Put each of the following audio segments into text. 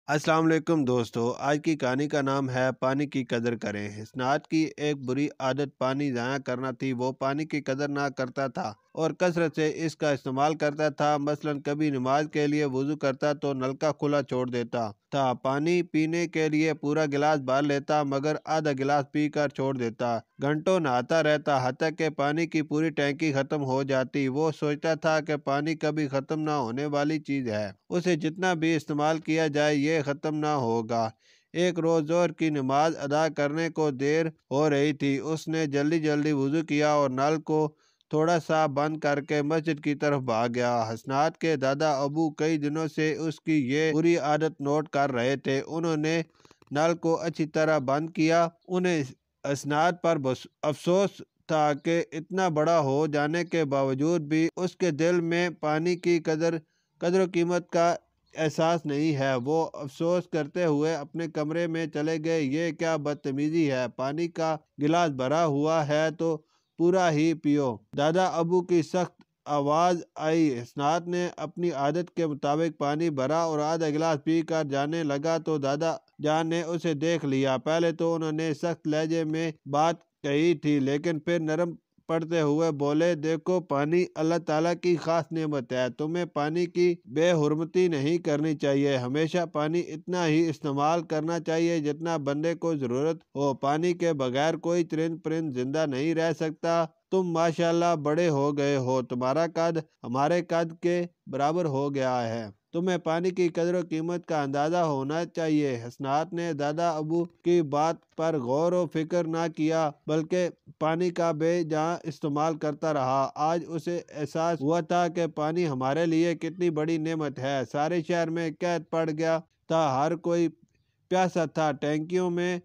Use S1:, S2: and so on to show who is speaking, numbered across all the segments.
S1: السلام علیکم دوستو، آج کی کہانی کا نام ہے پانی کی قدر کریں۔ حسنات کی ایک بری عادت پانی ضائع کرنا تھی۔ وہ پانی کی قدر نہ کرتا تھا اور کثرت سے اس کا استعمال کرتا تھا۔ مثلاً کبھی نماز کے لیے وضو کرتا تو نلکا کھلا چھوڑ دیتا تھا، پانی پینے کے لیے پورا گلاس بھر لیتا مگر آدھا گلاس پی کر چھوڑ دیتا، گھنٹوں نہاتا رہتا حتیٰ کہ پانی کی پوری ٹینکی ختم ہو جاتی۔ وہ سوچتا تھا کہ پانی کبھی ختم نہ ہونے والی چیز ہے، اسے جتنا بھی استعمال کیا جائے یہ ختم نہ ہوگا۔ ایک روز ظہر کی نماز ادا کرنے کو دیر ہو رہی تھی۔ اس نے جلدی جلدی وضو کیا اور نل کو تھوڑا سا بند کر کے مسجد کی طرف بھاگ گیا۔ حسنات کے دادا ابو کئی دنوں سے اس کی یہ بری عادت نوٹ کر رہے تھے۔ انہوں نے نل کو اچھی طرح بند کیا۔ انہیں حسنات پر افسوس تھا کہ اتنا بڑا ہو جانے کے باوجود بھی اس کے دل میں پانی کی قدر و قیمت کا احساس نہیں ہے۔ وہ افسوس کرتے ہوئے اپنے کمرے میں چلے گئے۔ یہ کیا بدتمیزی ہے، پانی کا گلاس بھرا ہوا ہے تو پورا ہی پیو۔ دادا ابو کی سخت آواز آئی۔ حسنات نے اپنی عادت کے مطابق پانی بھرا اور آدھا گلاس پی کر جانے لگا تو دادا جان نے اسے دیکھ لیا۔ پہلے تو انہوں نے سخت لہجے میں بات کہی تھی لیکن پھر نرم پڑتے ہوئے بولے، دیکھو پانی اللہ تعالیٰ کی خاص نعمت ہے، تمہیں پانی کی بے حرمتی نہیں کرنی چاہیے۔ ہمیشہ پانی اتنا ہی استعمال کرنا چاہیے جتنا بندے کو ضرورت ہو۔ پانی کے بغیر کوئی چرند پرند زندہ نہیں رہ سکتا۔ تم ماشاءاللہ بڑے ہو گئے ہو، تمہارا قد ہمارے قد کے برابر ہو گیا ہے، تمہیں پانی کی قدر و قیمت کا اندازہ ہونا چاہیے۔ حسنات نے دادا ابو کی بات پر غور و فکر نہ کیا بلکہ پانی کا بے جان استعمال کرتا رہا۔ آج اسے احساس ہوا تھا کہ پانی ہمارے لیے کتنی بڑی نعمت ہے۔ سارے شہر میں قحط پڑ گیا تھا، ہر کوئی پیاسا تھا، ٹینکیوں میں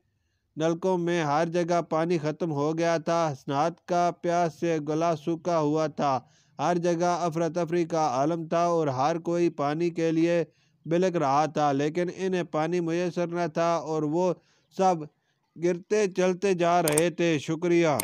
S1: نلکوں میں ہر جگہ پانی ختم ہو گیا تھا۔ حسنات کا پیاس سے گلا سوکھا ہوا تھا، ہر جگہ افراتفری کا عالم تھا اور ہر کوئی پانی کے لیے بلک رہا تھا لیکن انہیں پانی میسر نہ تھا اور وہ سب گرتے چلتے جا رہے تھے۔ شکریہ۔